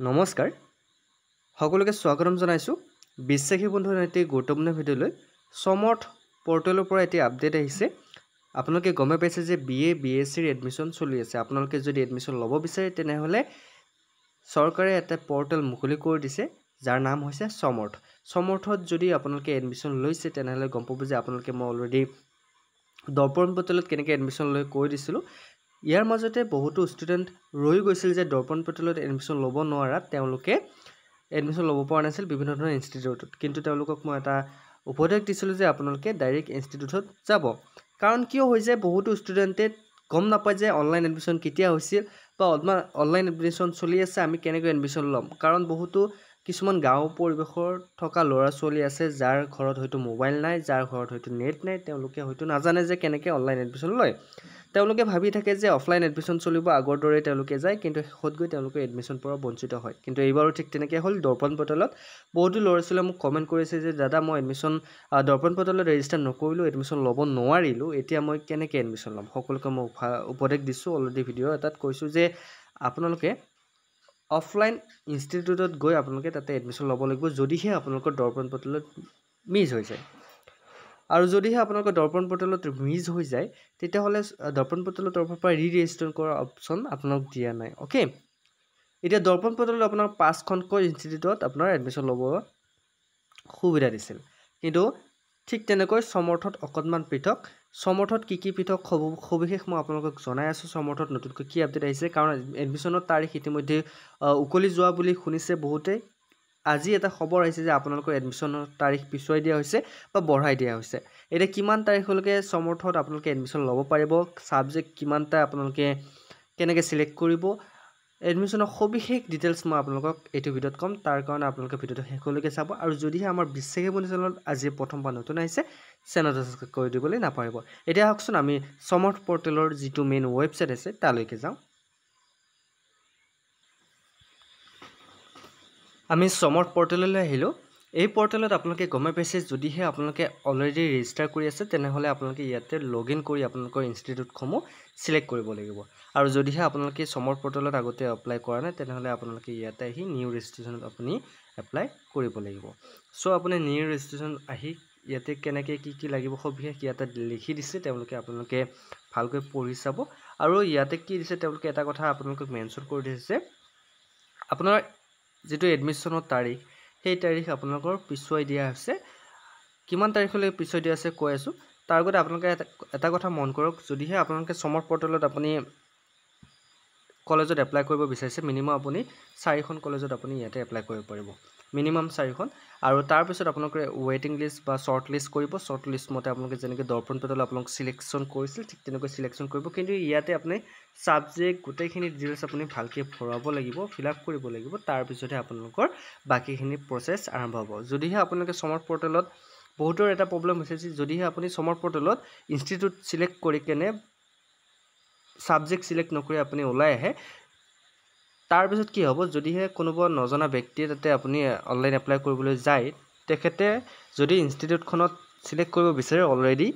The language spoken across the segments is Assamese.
নমস্কাৰ সকলোকে স্বাগতম জনাইছো বিশ্বাসী বন্ধুৰ এটি গুৰুত্বপূৰ্ণ ভিডিঅ'লৈ সমৰ্থ পৰ্টেলৰ পৰা এটি আপডেট আহিছে আপোনালোকে গমে পাইছে যে বিএ বিএসসিৰ এডমিশন চলি আছে আপোনালোকে যদি এডমিশন ল'ব বিচাৰে তেনেহলে চৰকাৰে এটা পৰ্টেল মুকলি কৰি দিছে যাৰ নাম হৈছে সমৰ্থত যদি আপোনালোকে এডমিশন লৈছে তেনেহলে গম পাব যে আপোনালোকে মই অলৰেডি দৰ্পণ পৰ্টেলত কেনেকৈ এডমিশন লৈ কৈ দিছিলো ইয়াৰ মাজতে বহুতো ষ্টুডেন্ট ৰৈ গৈছিল যে দৰ্পণ পৰ্টেলত এডমিশন ল'ব নোৱাৰা তেওঁলোকে এডমিশন ল'ব পৰা নাছিল বিভিন্ন ধৰণৰ ইনষ্টিটিউটত কিন্তু তেওঁলোকক মই এটা উপদেশ দিছিলো যে আপোনালোকে ডাইৰেক্ট ইনষ্টিটিউটত যাব কাৰণ কিয় হৈ যায় বহুতো ষ্টুডেন্টে গম নাপায় যে অনলাইন এডমিশন কেতিয়া হৈছিল বা অনলাইন এডমিশন চলি আছে আমি কেনেকৈ এডমিশন ল'ম কাৰণ বহুতো কিছুমান গাঁও পৰিবেশৰ থকা ল'ৰা ছোৱালী আছে যাৰ ঘৰত হয়তো মোবাইল নাই যাৰ ঘৰত হয়তো নেট নাই তেওঁলোকে হয়তো নাজানে যে কেনেকৈ অনলাইন এডমিশন লয় তেওঁলোকে ভাবি থাকে যে অফলাইন এডমিশন চলিব আগৰ দৰে তেওঁলোকে যায় কিন্তু শেষত গৈ তেওঁলোকে এডমিশন পৰা বঞ্চিত হয় কিন্তু এইবাৰো ঠিক তেনেকৈ হ'ল দৰ্পণ পৰ্টেলত বহুতো ল'ৰা ছোৱালীয়ে মোক কমেন্ট কৰিছে যে দাদা মই এডমিশন দৰ্পণ পৰ্টেলত ৰেজিষ্টাৰ নকৰিলো এডমিশন ল'ব নোৱাৰিলো এতিয়া মই কেনেকৈ এডমিশন ল'ম সকলোকে মই উপদেশ দিছো অলৰেডি ভিডিঅ' এটাত কৈছো যে আপোনালোকে অফলাইন ইনষ্টিটিউটত গৈ আপোনালোকে তাতে এডমিশন ল'ব লাগিব যদিহে আপোনালোকৰ দৰ্পণ পৰ্টেলত মিছ হৈ যায় আৰু যদিহে আপোনালোকৰ দৰ্পণ পৰ্টেলত মিছ হৈ যায় তেতিয়াহ'লে দৰ্পণ পৰ্টেলৰ তৰফৰ পৰা ৰি-ৰেজিষ্টাৰ কৰাৰ অপচন আপোনাক দিয়া নাই ওকে এতিয়া দৰ্পণ পৰ্টেলত আপোনাৰ 5খনকৈ ইনষ্টিটিউটত আপোনাৰ এডমিশন ল'ব সুবিধা দিছিল কিন্তু ঠিক তেনেকৈ সমৰ্থত অকণমান পৃথক সমৰ্থত কি পৃথক সবিশেষ মই আপোনালোকক জনাই আছো সমৰ্থত নতুনকৈ কি আপডেট আহিছে কাৰণ এডমিশনৰ তাৰিখ ইতিমধ্যে উকলি যোৱা বুলি শুনিছে বহুতে আজি এটা খবৰ আহিছে যে আপোনালোকৰ এডমিশনৰ তাৰিখ পিছুৱাই দিয়া হৈছে বা বঢ়াই দিয়া হৈছে এটা কিমান তাৰিখলৈকে সমৰ্থত আপোনালোকে এডমিশন ল'ব পাৰিব সাবজেক্ট কিমানটা আপোনালোকে কেনেকৈ সিলেক্ট কৰিব এডমিশনৰ সবিশেষ ডিটেইলছ মই আপোনালোকক এইটো ভিডিঅ'ত কম তাৰ কাৰণে আপোনালোকে ভিডিঅ'টো শেষলৈকে চাব আৰু যদিহে আমাৰ বিশ্বাসী বন্ধু চেনেলত আজি প্ৰথমবাৰ নতুন আহিছে চেনেলটো সাবস্ক্ৰাইব কৰি দিবলৈ নাপাহৰিব এতিয়া আহকচোন আমি সমৰ্থ পৰ্টেলৰ যিটো মেইন ৱেবছাইট আছে তালৈকে যাওঁ আমি সমৰ্থ পৰ্টেললৈ আহিলো এই পৰ্টেলত আপোনালোকে গমে পাইছে যদিহে আপোনালোকে অলৰেডি ৰেজিষ্টাৰ কৰি আছে তেনেহলে আপোনালোকে ইয়াতে লগইন কৰি আপোনালোকৰ ইনষ্টিটিউটসমূহ সিলেক্ট কৰিব লাগিব আৰু যদিহে আপোনালোকে সমৰ্থ পৰ্টেলত আগতে এপ্লাই কৰা নাই তেনেহলে আপোনালোকে ইয়াতে আহি নিউ ৰেজিষ্ট্ৰেচনত আপুনি এপ্লাই কৰিব লাগিব সো আপুনি নিউ ৰেজিষ্ট্ৰেচন আহি ইয়াতে কেনেকৈ কি লাগিব সবিশেষ ইয়াতে লিখি দিছে তেওঁলোকে আপোনালোকে ভালকৈ পঢ়ি চাব আৰু ইয়াতে কি দিছে তেওঁলোকে এটা কথা আপোনালোকক মেনশ্যন কৰি দিছে আপোনাৰ যেটো এডমিশনৰ তাৰিখ সেই তাৰিখ আপোনালোকৰ পিছুৱাই দিয়া হৈছে কিমান তাৰিখলৈ পিছুৱাই দিয়া আছে কৈ আছো তাৰ আগতে আপোনালোকে এটা কথা মন কৰক যদিহে আপোনালোকে সমৰ্থ পৰ্টেলত আপুনি কলেজত এপ্লাই কৰিব বিচাৰিছে মিনিমাম আপুনি 4খন কলেজত আপুনি ইয়াতে এপ্লাই কৰিব পাৰিব মিনিমাম 4খন আৰু তাৰ পিছত আপোনালোকে ৱেটিং লিষ্ট বা শৰ্ট লিষ্ট কৰিব শৰ্ট লিষ্ট মতে আপোনালোকে যেনেকৈ দৰ্পণ পৰ্টেলত আপোনালোক সিলেকশ্যন কৰিছিল ঠিক তেনেকৈ সিলেকশ্যন কৰিব কিন্তু ইয়াতে আপুনি সাবজেক্ট গোটেইখিনি ডিটেইলছ আপুনি ভালকৈ ভৰাব লাগিব ফিলআপ কৰিব লাগিব তাৰ পিছতহে আপোনালোকৰ বাকিখিনি প্ৰসেছ আৰম্ভ হ'ব যদিহে আপোনালোকে সমৰ্থ পৰ্টেলত বহুতৰ এটা প্ৰবলেম হৈছে যে যদিহে আপুনি সমৰ্থ পৰ্টেলত ইনষ্টিটিউট সিলেক্ট কৰি কেনে সাবজেক্ট সিলেক্ট নকৰি আপুনি ওলাই আহে তাৰ পিছত কি হ'ব যদিহে কোনোবা নজনা ব্যক্তিয়ে তাতে আপুনি অনলাইন এপ্লাই কৰিবলৈ যায় তেখেতে যদি ইনষ্টিটিউটখনত সিলেক্ট কৰিব বিচাৰে অলৰেডি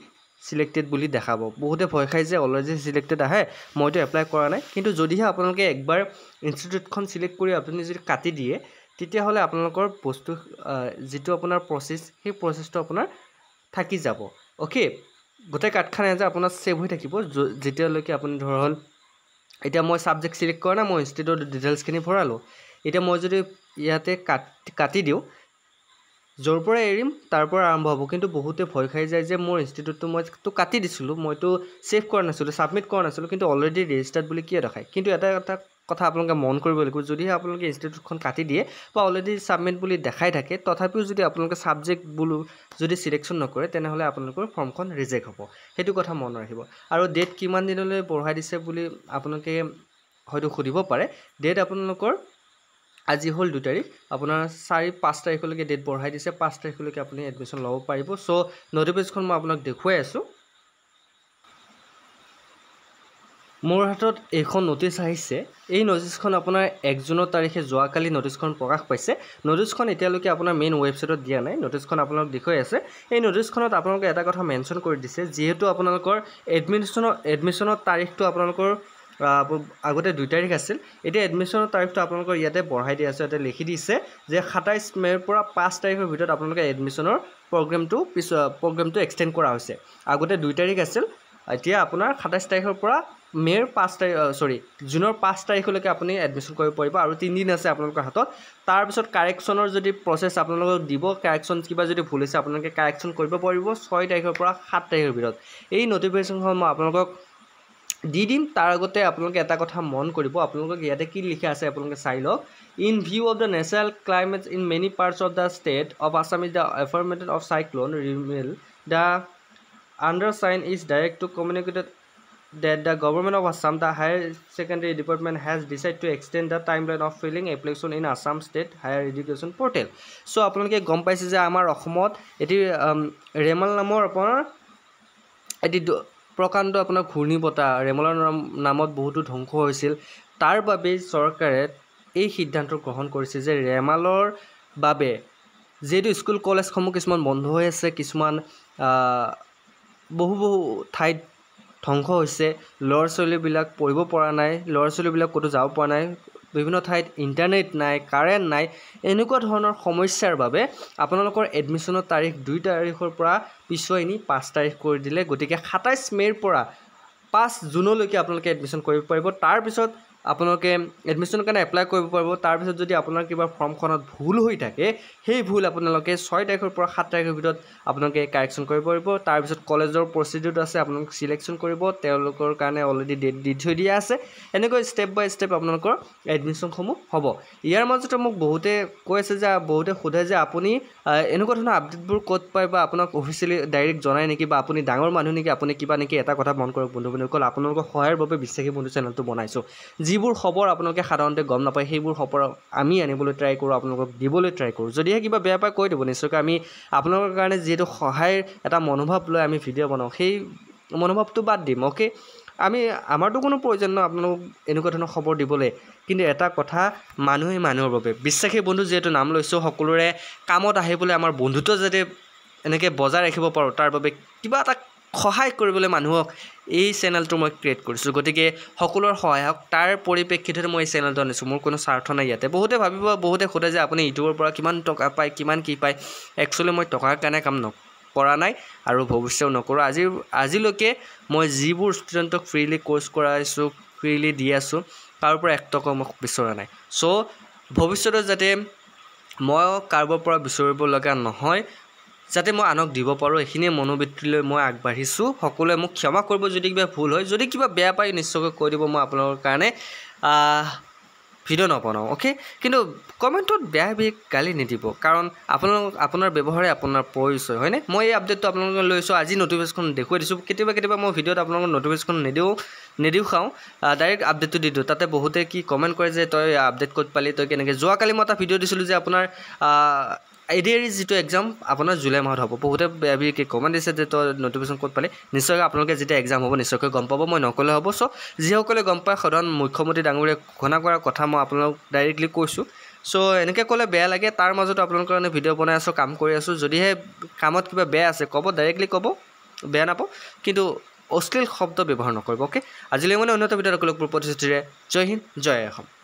সিলেক্টেড বুলি দেখাব বহুতে ভয় খাই যে অলৰেডি সিলেক্টেড আহে মইতো এপ্লাই কৰা নাই কিন্তু যদিহে আপোনালোকে একবাৰ ইনষ্টিটিউটখন সিলেক্ট কৰি আপুনি যদি কাটি দিয়ে তেতিয়াহ'লে আপোনালোকৰ বস্তু যেটো আপোনাৰ প্ৰসেছ সেই প্ৰসেছটো আপোনাৰ থাকি যাব ওকে গোটেই কাটখানে যে আপোনাৰ সেভ হৈ থাকিব যেতিয়ালৈকে আপুনি ধৰ হল এতিয়া মই সাবজেক্ট সিলেক্ট কৰা না মই ইনষ্টিটিউটৰ ডিটেইলছখিনি ভৰালো এতিয়া মই যদি ইয়াতে কাটি দিও জৰ পৰা এৰিম তাৰ পৰা আৰম্ভ হ'ব কিন্তু বহুতে ভয় খাই যায় যে মোৰ ইনষ্টিটিউটটো মই তো কাটি দিছিলো মইতো সেভ কৰা নাছিলো সাবমিট কৰা নাছিলো কিন্তু অলৰেডি ৰেজিষ্টাৰ্ড বুলি কিয় দেখায় কিন্তু এটা কথা আপোনালোকে মন কৰিব লাগিব যদিহে আপোনালোকে ইনষ্টিটিউটখন কাটি দিয়ে বা অলৰেডি সাবমিট বুলি দেখাই থাকে তথাপিও যদি আপোনালোকে সাবজেক্ট বুলো যদি সিলেকশ্যন নকৰে তেনেহলে আপোনালোকৰ ফৰ্মখন ৰিজেক্ট হ'ব হেতু কথা মন ৰাখিব আৰু ডেট কিমান দিনলৈ বঢ়াই দিছে বুলি আপোনালোকে হয়তো খুদিব পাৰে ডেট আপোনালোকৰ আজি হল 2 তাৰিখ আপোনাৰ 4-5 তাৰিখলৈকে ডেট বঢ়াই দিছে 5 তাৰিখলৈকে আপুনি এডমিশন ল'ব পাৰিব সো নটিফিকেশন মই আপোনাক দেখুৱাই আছো মোৰ হাতত এখন নোটিছ আহিছে এই নোটিছখন আপোনাৰ 1 জুনৰ তাৰিখে যোৱাকালি নোটিছখন প্ৰকাশ পাইছে নোটিছখন এতিয়ালৈকে আপোনাৰ মেইন ৱেবছাইটত দিয়া নাই নোটিছখন আপোনাক দেখুৱাই আছে এই নোটিছখনত আপোনালোকে এটা কথা মেনশ্যন কৰি দিছে যেহেতু আপোনালোকৰ এডমিশনৰ তাৰিখটো আপোনালোকৰ আগতে 2 তাৰিখ আছিল এতিয়া এডমিশ্যনৰ তাৰিখটো আপোনালোকৰ ইয়াতে বঢ়াই দিয়া আছে ইয়াতে লিখি দিছে যে 27 মে'ৰ পৰা 5 তাৰিখৰ ভিতৰত আপোনালোকে এডমিশ্যনৰ প্ৰগ্ৰেমটো এক্সটেণ্ড কৰা হৈছে আগতে 2 তাৰিখ আছিল এতিয়া আপোনাৰ 27 তাৰিখৰ পৰা মে'ৰ 5 তাৰিখ জুনৰ 5 তাৰিখলৈকে আপুনি এডমিশ্যন কৰিব পাৰিব আৰু 3 দিন আছে আপোনালোকৰ হাতত তাৰপিছত কাৰেকশ্যনৰ যদি প্ৰচেছ আপোনালোকক দিব কাৰেকশ্যন কিবা যদি ভুল হৈছে আপোনালোকে কাৰেকশ্যন কৰিব পাৰিব 6 তাৰিখৰ পৰা 7 তাৰিখৰ ভিতৰত এই নটিফিকেশ্যনখন মই আপোনালোকক দি দিম তাৰ আগতে আপোনালোকে এটা কথা মন কৰিব আপোনালোকক ইয়াতে কি লিখা আছে আপোনালোকে চাই লওক in view of the natural climate in many parts of the state of Assam is the affected of cyclone Remal the undersigned is direct to communicated that the government of Assam, the higher secondary department, has decided to extend the timeline of filling application in Assam State Higher Education Portal. So, আপোনালোকে গম পাইছে যে আমাৰ অসমত এটি ৰেমাল নামৰ আপোনাৰ এটি প্ৰকাণ্ড আপোনাৰ ঘূৰ্ণীবতাহ ৰেমালৰ নামত বহুতো ধ্বংস হৈছিল তাৰ বাবে চৰকাৰে এই সিদ্ধান্ত গ্ৰহণ কৰিছে যে ৰেমালৰ বাবে যেহেতু স্কুল কলেজসমূহ কিছুমান বন্ধ হৈ আছে কিছুমান বহু ঠাইত ধ্বংস হৈছে ল'ৰা ছোৱালীবিলাক পঢ়িব পৰা নাই ল'ৰা ছোৱালীবিলাক ক'তো যাব পৰা নাই বিভিন্ন ঠাইত ইণ্টাৰনেট নাই কাৰেণ্ট নাই এনেকুৱা ধৰণৰ সমস্যাৰ বাবে আপোনালোকৰ এডমিশ্যনৰ তাৰিখ 2 তাৰিখৰ পৰা পিছুৱাই নি 5 তাৰিখ কৰি দিলে গতিকে 27 মে'ৰ পৰা 5 জুনলৈকে আপোনালোকে এডমিশ্যন কৰিব পাৰিব তাৰপিছত আপোনালোকে এডমিশ্যনৰ কাৰণে এপ্লাই কৰিব পাৰিব তাৰপিছত যদি আপোনাৰ কিবা ফৰ্মখনত ভুল হৈ থাকে সেই ভুল আপোনালোকে 6 তাৰিখৰ পৰা 7 তাৰিখৰ ভিতৰত আপোনালোকে কাৰেকশ্যন কৰিব পাৰিব তাৰপিছত কলেজৰ প্ৰচিডিউৰ আছে আপোনালোক সিলেকশ্যন কৰিব তেওঁলোকৰ কাৰণে অলৰেডি ডেট দি থৈ দিয়া আছে এনেকৈ ষ্টেপ বাই ষ্টেপ আপোনালোকৰ এডমিশ্যনসমূহ হ'ব ইয়াৰ মাজতে মোক বহুতে কৈ আছে যে বহুতে সোধে যে আপুনি এনেকুৱা ধৰণৰ আপডেটবোৰ ক'ত পায় বা আপোনাক অফিচিয়েলি ডাইৰেক্ট জনায় নেকি বা আপুনি ডাঙৰ মানুহ নেকি আপুনি কিবা নেকি এটা কথা মন কৰক বন্ধুসকল আপোনালোকৰ সহায়ৰ বাবে বিশ্বাসী বন্ধু চেনেলটো বনাইছোঁ যিবোৰ খবৰ আপোনালোকে সাধাৰণতে গম নাপায় সেইবোৰ খবৰ আমি আনিবলৈ ট্ৰাই কৰোঁ আপোনালোকক দিবলৈ ট্ৰাই কৰোঁ যদিহে কিবা বেয়া পায় কৈ দিব নিশ্চয়কৈ আমি আপোনালোকৰ কাৰণে যিহেতু সহায়ৰ এটা মনোভাৱ লৈ আমি ভিডিঅ' বনাওঁ সেই মনোভাৱটো বাদ দিম অ'কে আমাৰতো কোনো প্ৰয়োজন নহয় আপোনালোকক এনেকুৱা ধৰণৰ খবৰ দিবলৈ কিন্তু এটা কথা মানুহে মানুহৰ বাবে বিশ্বাসী বন্ধু যিহেতু নাম লৈছোঁ সকলোৰে কামত আহিবলৈ আমাৰ বন্ধুত্ব যাতে এনেকৈ বজাই ৰাখিব পাৰোঁ তাৰ বাবে কিবা এটা সহায় কৰিবলৈ মানুহক এই চেনেলটো মই ক্ৰিয়েট কৰিছোঁ গতিকে সকলোৰ সহায়ক তাৰ পৰিপ্ৰেক্ষিতত মই এই চেনেলটো আনিছোঁ মোৰ কোনো স্বাৰ্থ নাই ইয়াতে বহুতে ভাবিব বহুতে সোধে যে আপুনি ইউটিউবৰ পৰা কিমান টকা পায় কিমান কি পায় একচুৱেলি মই টকাৰ কাৰণে কাম কৰা নাই আৰু ভৱিষ্যতেও নকৰোঁ আজিলৈকে মই যিবোৰ ষ্টুডেণ্টক ফ্ৰীলি কোৰ্চ কৰাইছোঁ ফ্ৰীলি দি আছোঁ তাৰ পৰা 1 টকা মই বিচৰা নাই চ' ভৱিষ্যতে যাতে মই কাৰোবাৰ পৰা বিচাৰিব লগা নহয় যাতে মই আনক দিব পাৰোঁ এইখিনিয়ে মনোবৃত্তি লৈ মই আগবাঢ়িছোঁ সকলোৱে মোক ক্ষমা কৰিব যদি কিবা ভুল হয় যদি কিবা বেয়া পায় নিশ্চয়কৈ কৈ দিব মই আপোনালোকৰ কাৰণে ভিডিঅ' নবনাওঁ অ'কে কিন্তু কমেণ্টত বেয়া গালি নিদিব কাৰণ আপোনাৰ ব্যৱহাৰে আপোনাৰ পৰিচয় হয়নে মই এই আপডেটটো আপোনালোকে লৈছোঁ আজি নটিফিকেশ্যন দেখুৱাই দিছোঁ কেতিয়াবা মই ভিডিঅ'ত আপোনালোকৰ নটিফিকেশ্যন নিদিওঁ খাওঁ ডাইৰেক্ট আপডেটটো দি দিওঁ তাতে বহুতে কি কমেণ্ট কৰে যে তই আপডেট ক'ত পালি তই কেনেকৈ যোৱাকালি মই এটা ভিডিঅ' দিছিলোঁ যে আপোনাৰ ADRE যিটো এক্সাম আপোনাৰ জুলাই মাহত হ'ব বহুতে কি কমেণ্ট দিছে যে তই নটিফিকেশ্যন ক'ত পালি নিশ্চয়কৈ আপোনালোকে যেতিয়া এক্সাম হ'ব নিশ্চয়কৈ গম পাব মই নক'লে হ'ব চ' যিসকলে গম পায় সাধাৰণ মুখ্যমন্ত্ৰী ডাঙৰীয়াই ঘোষণা কৰাৰ কথা মই আপোনালোক ডাইৰেক্টলি কৈছোঁ চ' এনেকৈ ক'লে বেয়া লাগে তাৰ মাজতো আপোনালোকৰ কাৰণে ভিডিঅ' বনাই আছোঁ কাম কৰি আছোঁ যদিহে কামত কিবা বেয়া আছে ক'ব ডাইৰেক্টলি ক'ব বেয়া নাপাওঁ কিন্তু অশ্লীল শব্দ ব্যৱহাৰ নকৰিব অ'কে আজিলৈ মানে অন্য এটা ভিডিঅ'ত লগ প্ৰতিশ্ৰুতিৰে জয় হিন্দ জয় অসম